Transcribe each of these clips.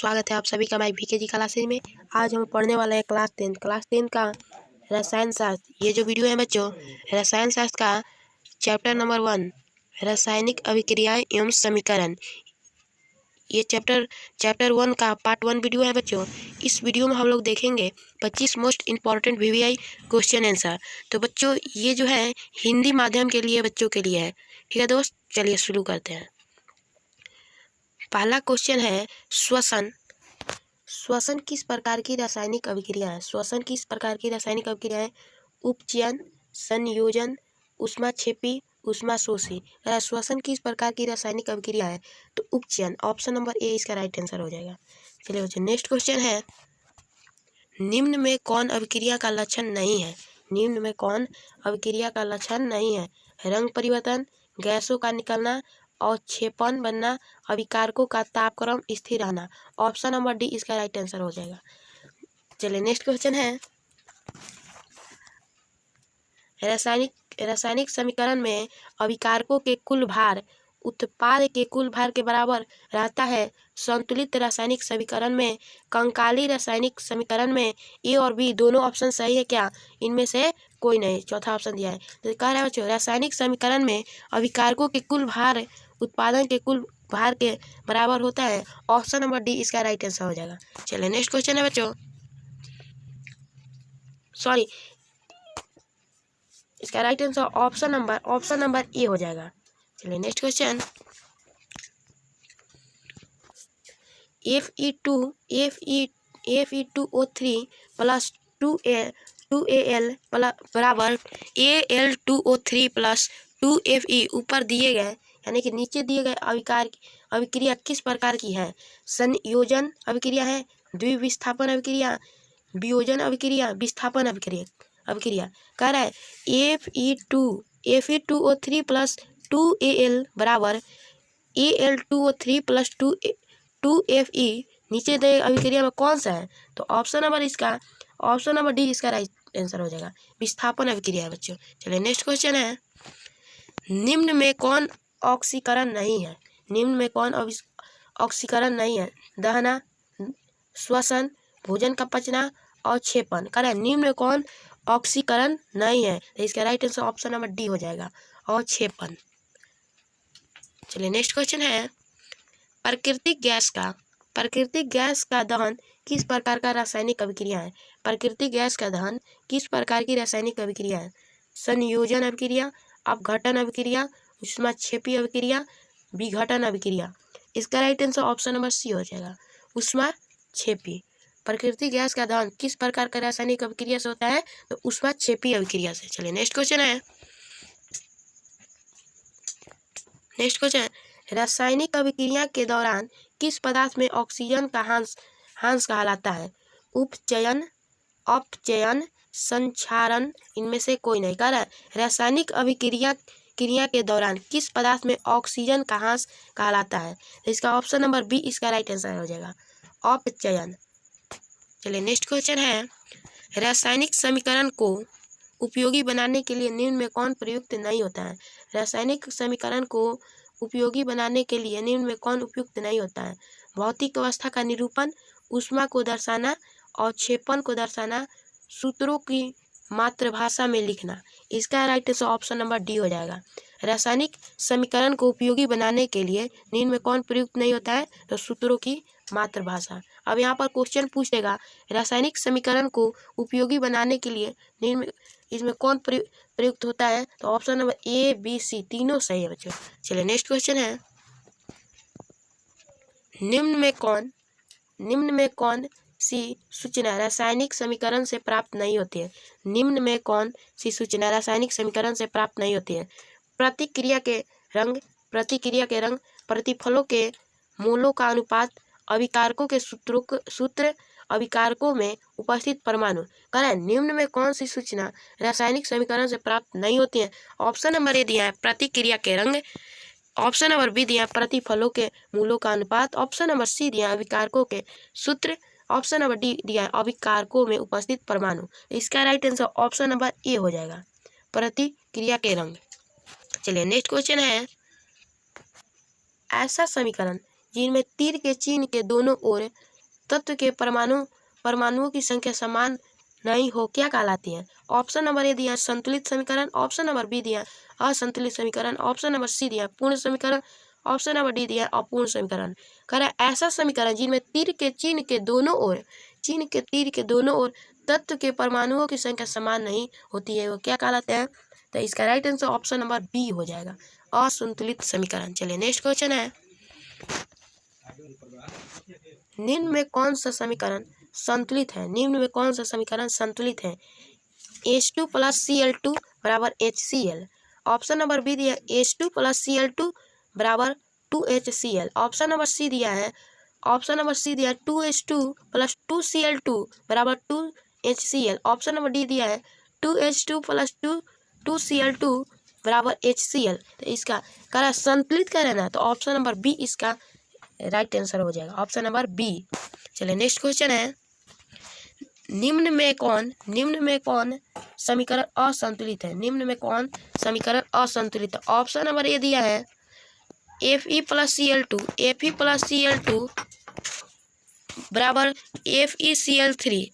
स्वागत है आप सभी का हमारी VKG क्लासेज में। आज हम पढ़ने वाले हैं क्लास 10 का रसायन शास्त्र। ये जो वीडियो है बच्चों, रसायन शास्त्र का चैप्टर नंबर 1 रासायनिक अभिक्रियाएं एवं समीकरण। ये चैप्टर 1 का पार्ट 1 वीडियो है बच्चों। इस वीडियो में हम लोग देखेंगे 25 most important VVI question answer. तो बच्चों ये जो है हिंदी माध्यम के लिए बच्चों के लिए है। ठीक है दोस्त, चलिए शुरू करते हैं। पहला क्वेश्चन है श्वसन। श्वसन किस प्रकार की रासायनिक अभिक्रिया है? श्वसन किस प्रकार की रासायनिक अभिक्रिया है? उपचयन, संयोजन, ऊष्माक्षेपी, ऊष्माशोषी। श्वसन किस प्रकार की रासायनिक अभिक्रिया है? तो उपचयन, ऑप्शन नंबर ए इसका राइट आंसर हो जाएगा। चलिए बच्चों नेक्स्ट क्वेश्चन है, निम्न में कौन अभिक्रिया का लक्षण नहीं है? निम्न में कौन अभिक्रिया का लक्षण नहीं है? रंग परिवर्तन, गैसों का निकलना, अवक्षेपण बनना, अभिकारकों का तापक्रम स्थिर रहना। ऑप्शन नंबर डी इसका राइट आंसर हो जाएगा। चलिए नेक्स्ट क्वेश्चन है, रासायनिक समीकरण में अभिकारकों के कुल भार उत्पाद के कुल भार के बराबर रहता है। संतुलित रासायनिक समीकरण में, कंकाली रासायनिक समीकरण में ए और बी दोनों ऑप्शन सही है क्या? इनमें से कोई नहीं, चौथा ऑप्शन दिया है। तो कह रहा है बच्चों रासायनिक समीकरण में अभिकारकों के कुल भार उत्पादन के कुल भार के बराबर होता है। ऑप्शन नंबर डी इसका राइट आंसर हो जाएगा। चलिए नेक्स्ट क्वेश्चन है बच्चों, सॉरी इसका right answer option number A हो जाएगा। चलिए next question, Fe2O3 plus 2Al बराबर Al2O3 प्लस 2Fe ऊपर दिए गए यानी कि नीचे दिए गए अभिक्रिया किस प्रकार की है? संयोजन अभिक्रिया है, द्विविस्थापन अभिक्रिया, वियोजन अभिक्रिया, विस्थापन अभिक्रिया। कह रहा है Fe2O3 प्लस 2Al बराबर Al2O3 प्लस 2Fe नीचे दे अभिक्रिया में कौन सा है? तो ऑप्शन नंबर डी इसका राइट आंसर हो जाएगा। विस्थापन अभिक्रिया है बच्चों। चलिए नेक्स्ट क्वेश्चन है, निम्न में कौन ऑक्सीकरण नहीं है? निम्न में कौन ऑक्सीकरण नहीं है? दहना, श्वसन, भोजन का पचना और क्षेपण। करें निम्न में कौन ऑक्सीकरण नहीं है? तो इसका right answer option number D हो जाएगा, और क्षेपण। चलिए नेक्स्ट क्वेश्चन है, प्राकृतिक गैस का दहन किस प्रकार का रासायनिक अभिक्रिया है? प्राकृतिक गैस का दहन किस प्रकार की रासायनिक अभिक्रिया है? संयोजन अभिक्रिया, अपघटन अभिक्रिया, ऊष्माक्षेपी अभिक्रिया, विघटन अभिक्रिया। इसका right answer option number C हो जाएगा, ऊष्माक्षेपी। प्राकृतिक गैस का दहन किस प्रकार का रासायनिक अभिक्रिया से होता है? तो ऊष्माक्षेपी अभिक्रिया से। चलिए नेक्स्ट क्वेश्चन है, रासायनिक अभिक्रिया के दौरान किस पदार्थ में ऑक्सीजन का ह्रास कहलाता है? उपचयन, अपचयन, संक्षारण, इनमें से कोई नहीं। कह रहा है रासायनिक अभिक्रिया के दौरान किस पदार्थ में ऑक्सीजन का ह्रास कहलाता है? तो इसका ऑप्शन नंबर बी इसका राइट आंसर हो जाएगा, अपचयन। चलिए नेक्स्ट क्वेश्चन है, रासायनिक समीकरण को उपयोगी बनाने के लिए निम्न में कौन प्रयुक्त नहीं होता है? रासायनिक समीकरण को उपयोगी बनाने के लिए निम्न में कौन उपयुक्त नहीं होता है? भौतिक अवस्था का निरूपण, ऊष्मा को दर्शाना, अवक्षेपण को दर्शाना, सूत्रों की मातृभाषा में लिखना। इसका right answer option number D हो जाएगा। रासायनिक समीकरण को उपयोगी बनाने के लिए निम्न में कौन प्रयुक्त नहीं होता है? तो सूत्रों की मातृभाषा। अब यहाँ पर क्वेश्चन पूछेगा रासायनिक समीकरण को उपयोगी बनाने के लिए निम्न इसमें कौन प्रयुक्त होता है? तो ऑप्शन नंबर ए, बी, सी तीनों सही है बच्चों। चलिए नेक्स्ट क्वेश्चन है, निम्न में कौन सी सूचना रासायनिक समीकरण से प्राप्त नहीं होती है? निम्न में कौन सी सूचना रासायनिक समीकरण से प्राप्त नहीं होती है? प्रतिक्रिया के रंग, प्रतिफलों के मोलों का अनुपात, अभिकारकों के सूत्र, अभिकारकों में उपस्थित परमाणु। करें निम्न में कौन सी सूचना रासायनिक समीकरण से प्राप्त नहीं होती है? ऑप्शन नंबर ए दिया है प्रतिक्रिया के रंग, ऑप्शन नंबर बी दिया प्रतिफलों के मूलों का अनुपात, ऑप्शन नंबर सी दिया अभिकारकों के सूत्र, ऑप्शन नंबर डी दिया अभिकारकों में उपस्थित परमाणु। इसका right answer option number A हो जाएगा, प्रतिक्रिया के रंग। चलिए नेक्स्ट क्वेश्चन है, ऐसा समीकरण जिनमें तीर के चिन्ह के दोनों ओर तत्व के परमाणुओं की संख्या समान नहीं हो क्या कहलाती है? ऑप्शन नंबर ए दिया संतुलित समीकरण, ऑप्शन नंबर बी दिया असंतुलित समीकरण, ऑप्शन नंबर सी दिया पूर्ण समीकरण, ऑप्शन नंबर डी दिया अपूर्ण समीकरण। कह रहा है ऐसा समीकरण जिनमें तीर के चिन्ह के दोनों ओर तत्व के परमाणुओं की संख्या समान नहीं होती है वो क्या कहलाते हैं? तो इसका right answer option number B हो जाएगा, असंतुलित समीकरण। चलिए नेक्स्ट क्वेश्चन है, निम्न में कौन सा समीकरण संतुलित है? निम्न में कौन सा समीकरण संतुलित है? H2 + Cl2 = HCl। Option number B दिया H2 + Cl2 = 2HCl। Option number सी दिया 2H2 + 2Cl2 = 2HCl। Option number D दिया है 2H2 + 2Cl2 = HCl। तो इसका कह संतुलित कह रहे ना, तो ऑप्शन नंबर बी इसका राइट आंसर हो जाएगा, ऑप्शन नंबर बी। चलिए नेक्स्ट क्वेश्चन है, निम्न में कौन समीकरण असंतुलित है? निम्न में कौन समीकरण असंतुलित है? ऑप्शन नंबर ए दिया है Fe + Cl2 बराबर FeCl3।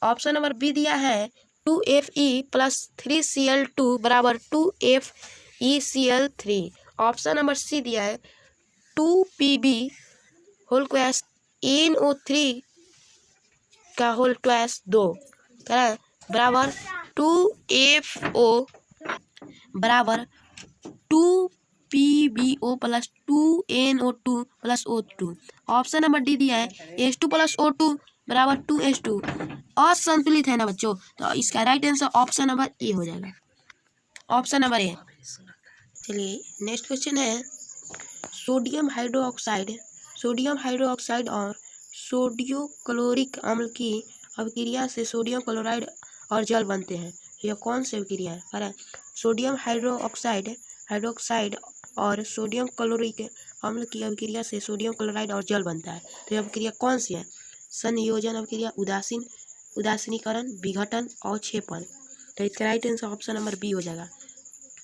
ऑप्शन नंबर बी दिया है 2Fe + 3Cl2 बराबर 2FeCl3। ऑप्शन नंबर सी दिया है 2Pb होल स्क्वायर NO3 का होल ट्वाइस 2 बराबर 2FO बराबर 2PbO + 2NO2 + O2। Option number D दिया है H2 + O2 बराबर 2H2। असंतुलित है ना बच्चों, तो इसका right answer option number A हो जाएगा, ऑप्शन नंबर ए। चलिए नेक्स्ट क्वेश्चन है, सोडियम हाइड्रोक्साइड और सोडियो क्लोरिक अम्ल की अभिक्रिया से सोडियम क्लोराइड और जल बनते हैं। यह कौन सी अभिक्रिया है? पर सोडियम हाइड्रोक्साइड और सोडियम क्लोरिक अम्ल की अभिक्रिया से सोडियम क्लोराइड और जल बनता है। तो यह अभिक्रिया कौन सी है? संयोजन अभिक्रिया, उदासीनीकरण, विघटन, अवक्षेपण। तो इसका right answer option number B हो जाएगा,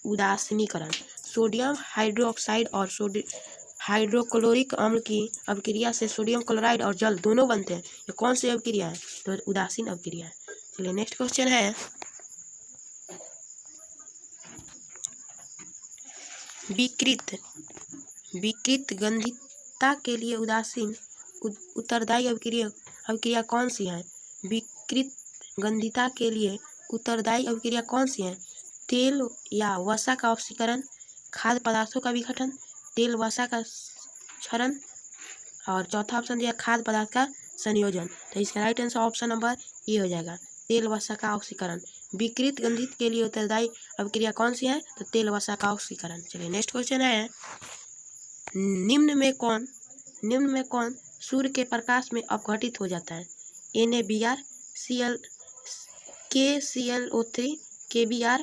उदासीनीकरण। सोडियम हाइड्रोक्साइड और हाइड्रोक्लोरिक अम्ल की अभिक्रिया से सोडियम क्लोराइड और जल दोनों बनते हैं। ये कौन सी अभिक्रिया है? तो उदासीन अभिक्रिया है। चलिए नेक्स्ट क्वेश्चन है, विकृत गंधिता के लिए उदासीन उत्तरदायी अभिक्रिया कौन सी है? विकृत गंधिता के लिए उत्तरदायी अभिक्रिया कौन सी है? तेल या वसा का ऑक्सीकरण, खाद्य पदार्थों का विघटन, तेल वसा का क्षरण, और चौथा ऑप्शन दिया खाद्य पदार्थ का संयोजन। तो इसका right answer option number A हो जाएगा, तेल वसा का ऑक्सीकरण। विकृत गंधित के लिए उत्तरदायी अभिक्रिया कौन सी है? तो तेल वसा का ऑक्सीकरण। चलिए नेक्स्ट क्वेश्चन है, निम्न में कौन सूर्य के प्रकाश में अपघटित हो जाता है? NaBr, KClO3, KBr,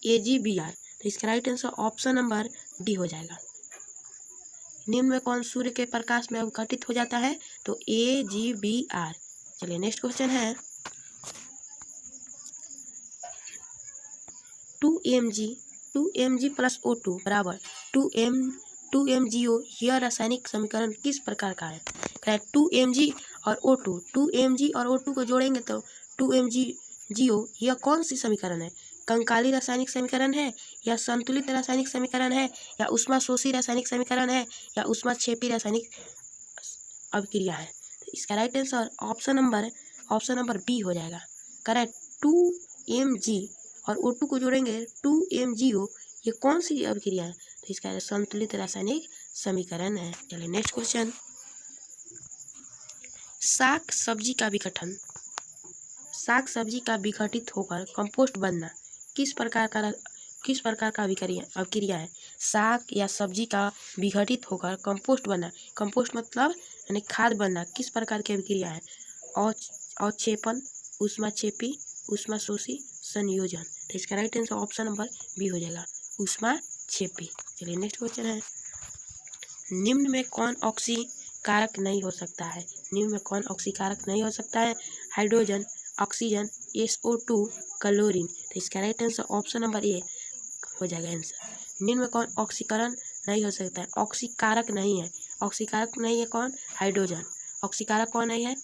AgBr। तो इसका right answer option number D हो जाएगा। निम्न में कौन सूर्य के प्रकाश में अपघटित हो जाता है? तो AgBr। चलिए नेक्स्ट क्वेश्चन है, 2Mg + O2 बराबर 2MgO। यह रासायनिक समीकरण किस प्रकार का है? 2Mg और O2 को जोड़ेंगे तो 2MgO। यह कौन सी समीकरण है? कंकाली रासायनिक समीकरण है, या संतुलित रासायनिक समीकरण है, या ऊष्माशोषी रासायनिक समीकरण है, या ऊष्माक्षेपी रासायनिक अभिक्रिया है? तो इसका right answer option number B हो जाएगा। करेक्ट, 2Mg और O2 को जोड़ेंगे 2MgO। ये कौन सी अभिक्रिया है? तो इसका संतुलित रासायनिक समीकरण है। चलिए नेक्स्ट क्वेश्चन, साग सब्जी का विघटित होकर कंपोस्ट बनना किस प्रकार का अभिक्रिया है? साग या सब्जी का विघटित होकर कंपोस्ट बनना, कंपोस्ट मतलब यानी खाद बनना, किस प्रकार की अभिक्रिया है? अवक्षेपण, ऊष्माक्षेपी, ऊष्माशोषी, संयोजन। तो इसका right answer option number B हो जाएगा, ऊष्माक्षेपी। चलिए नेक्स्ट क्वेश्चन है, निम्न में कौन ऑक्सीकारक नहीं हो सकता है? निम्न में कौन ऑक्सीकारक नहीं हो सकता है? Hydrogen, oxygen, SO2, chlorine. तो इसका right answer option number A हो जाएगा आंसर। निम्न में कौन ऑक्सीकरण नहीं हो सकता है? ऑक्सीकारक नहीं है, ऑक्सीकारक नहीं है कौन? हाइड्रोजन। ऑक्सीकारक कौन नहीं है?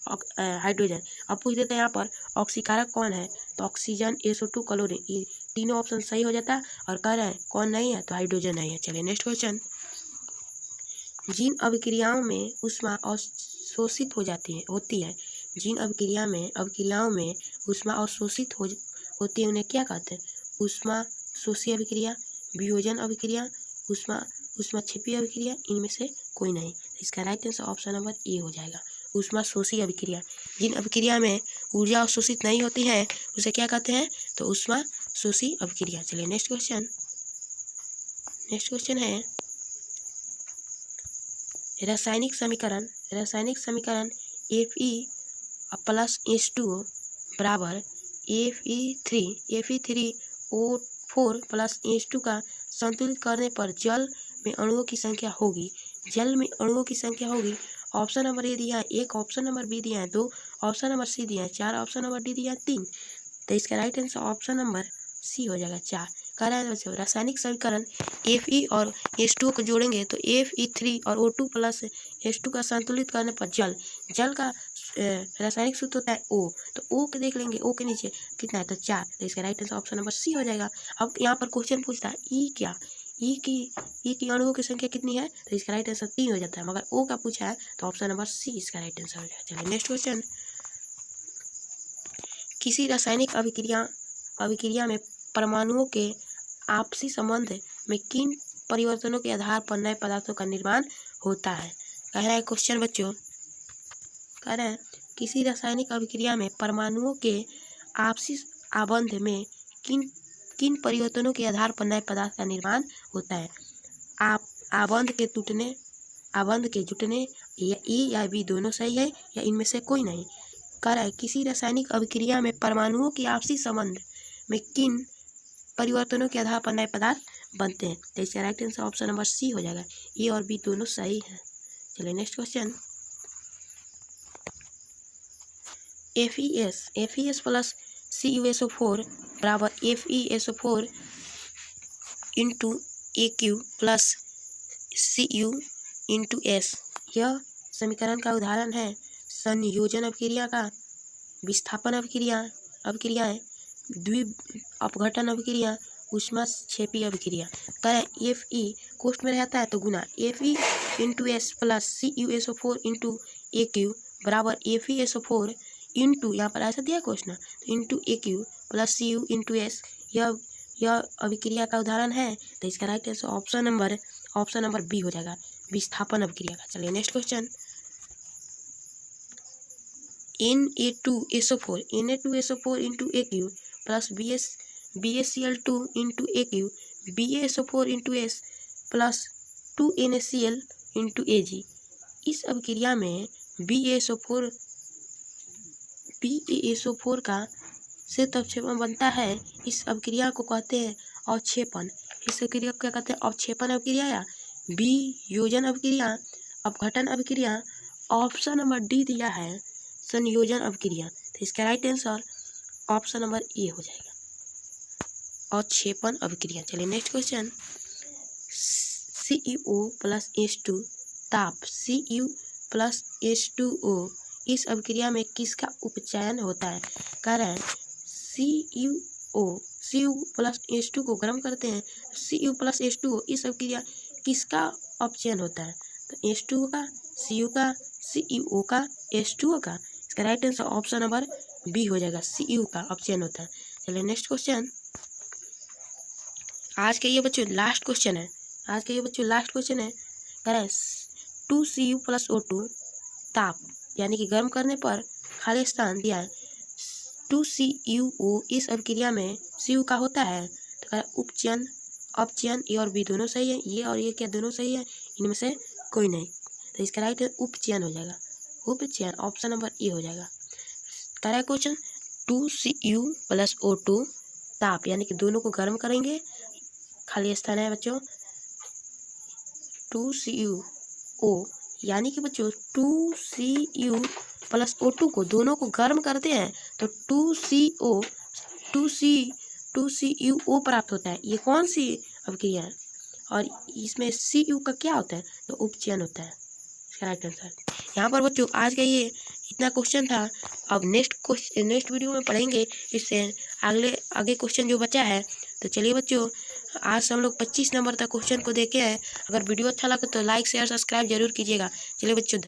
हाइड्रोजन। अब पूछ देते हैं यहाँ पर ऑक्सीकारक कौन है, तो ऑक्सीजन, SO2, क्लोरीन, ये तीनों ऑप्शन सही हो जाता है। और कह रहा है कौन नहीं है, तो हाइड्रोजन नहीं है। चलिए नेक्स्ट क्वेश्चन। जिन अभिक्रियाओं में ऊष्मा अवशोषित होती है, जिन अभिक्रियाओं में ऊष्मा अवशोषित होती है उन्हें क्या कहते हैं? ऊष्मा शोषी अभिक्रिया, वियोजन अभिक्रिया, ऊष्मा क्षेपी अभिक्रिया, इनमें से कोई नहीं। इसका right answer option number A हो जाएगा, ऊष्मा शोषी अभिक्रिया। जिन अभिक्रिया में ऊर्जा अवशोषित नहीं होती है उसे क्या कहते हैं? तो ऊष्मा शोषी अभिक्रिया। चलिए नेक्स्ट क्वेश्चन है रासायनिक समीकरण Fe प्लस H2O बराबर Fe3O4 प्लस H2 का संतुलित करने पर जल में अणुओं की संख्या होगी। ऑप्शन नंबर ए दिया है 1, ऑप्शन नंबर बी दिया है 2, ऑप्शन नंबर सी दिया है 4, ऑप्शन नंबर डी दिया है 3। तो इसका right answer option number C हो जाएगा 4। कह रहा है बच्चों रासायनिक समीकरण Fe और H2O को जोड़ेंगे तो Fe3 और O2 प्लस H2 का संतुलित करने पर जल का रासायनिक सूत्र होता है O। तो O के देख लेंगे, O के नीचे कितना है, तो 4। तो इसका right answer option number C हो जाएगा। अब यहाँ पर क्वेश्चन पूछता है ई की अणुओं की संख्या कितनी है, तो इसका राइट आंसर 3 हो जाता है, मगर O का पूछा है तो ऑप्शन नंबर सी इसका राइट आंसर हो जाएगा। चलिए नेक्स्ट क्वेश्चन। किसी रासायनिक अभिक्रिया में परमाणुओं के आपसी संबंध में किन परिवर्तनों के आधार पर नए पदार्थों का निर्माण होता है? कह रहा है क्वेश्चन बच्चों, कह रहा है किसी रासायनिक अभिक्रिया में परमाणुओं के आपसी आबंध में किन परिवर्तनों के आधार पर नए पदार्थ का निर्माण होता है? आबंध के जुटने या ए या बी दोनों सही है या इनमें से कोई नहीं। कह रहा है किसी रासायनिक अभिक्रिया में परमाणुओं के आपसी संबंध में किन परिवर्तनों के आधार पर नए पदार्थ बनते हैं, तो इसका right answer option number C हो जाएगा, ए और बी दोनों सही है। चलिए next question. FeS plus CuSO4 बराबर FeSO4 into AQ plus Cu into S। यह समीकरण का उदाहरण है संयोजन अभिक्रिया का, विस्थापन अभिक्रियाएं, अपघटन अभिक्रिया, ऊष्मा क्षेपी अभिक्रिया। करें Fe कोष्ठ में रहता है तो गुना Fe into S plus CuSO4 into AQ बराबर FeSO4 इंटू, यहाँ पर ऐसा दिया क्वेश्चन, तो into AQ plus Cu into S। यह अभिक्रिया का उदाहरण है, तो इसका right answer option number B हो जाएगा, विस्थापन अभिक्रिया का। चलिए next question. Na2SO4 into AQ plus BaCl2 into AQ BaSO4 into S plus 2NaCl into Ag। इस अभिक्रिया में BaSO4 का से अवक्षेपण बनता है। इस अभिक्रिया को कहते हैं अवक्षेपण। इस अभिक्रिया को क्या कहते हैं? अवक्षेपण अभिक्रिया या वियोजन अभिक्रिया, अपघटन अभिक्रिया। ऑप्शन नंबर डी दिया है संयोजन अभिक्रिया, तो इसका right answer option number A हो जाएगा, अवक्षेपण अभिक्रिया। चलिए next question. Cu plus H2 ताप Cu प्लस H2O इस अभिक्रिया में किसका उपचयन होता है? कह रहे हैं Cu प्लस H2 को गर्म करते हैं, Cu प्लस H2O इस अभिक्रिया किसका अपचयन होता है? तो H2O का, Cu का, Cu का, H2O का। इसका right answer option number B हो जाएगा, Cu का अपचयन होता है। चलिए नेक्स्ट क्वेश्चन। आज के ये बच्चों लास्ट क्वेश्चन है, कह रहा है 2Cu प्लस O2 ताप यानी कि गर्म करने पर खाली स्थान दिया है 2CuO इस अभिक्रिया में Cu का होता है, तो कह रहा है उपचयन अपचयन, ए और बी दोनों सही है, ये और ये क्या दोनों सही है, इनमें से कोई नहीं। तो इसका राइट उपचयन हो जाएगा, उपचयन ऑप्शन नंबर ए हो जाएगा। कह रहा है क्वेश्चन 2Cu प्लस O2 ताप यानी कि दोनों को गर्म करेंगे, खाली स्थान है बच्चों 2CuO यानी कि बच्चों 2Cu प्लस O2 को दोनों को गर्म करते हैं तो 2CuO प्राप्त होता है। ये कौन सी अभिक्रिया है? और इसमें Cu का क्या होता है? तो उपचयन होता है। Correct answer. यहाँ पर बच्चों आज का ये इतना क्वेश्चन था। अब नेक्स्ट वीडियो में पढ़ेंगे इससे आगे क्वेश्चन जो बचा है। तो चलिए बच्चों, आज से हम लोग 25 नंबर तक क्वेश्चन को देखे हैं। अगर वीडियो अच्छा लगे तो लाइक शेयर सब्सक्राइब जरूर कीजिएगा। चलिए बच्चों।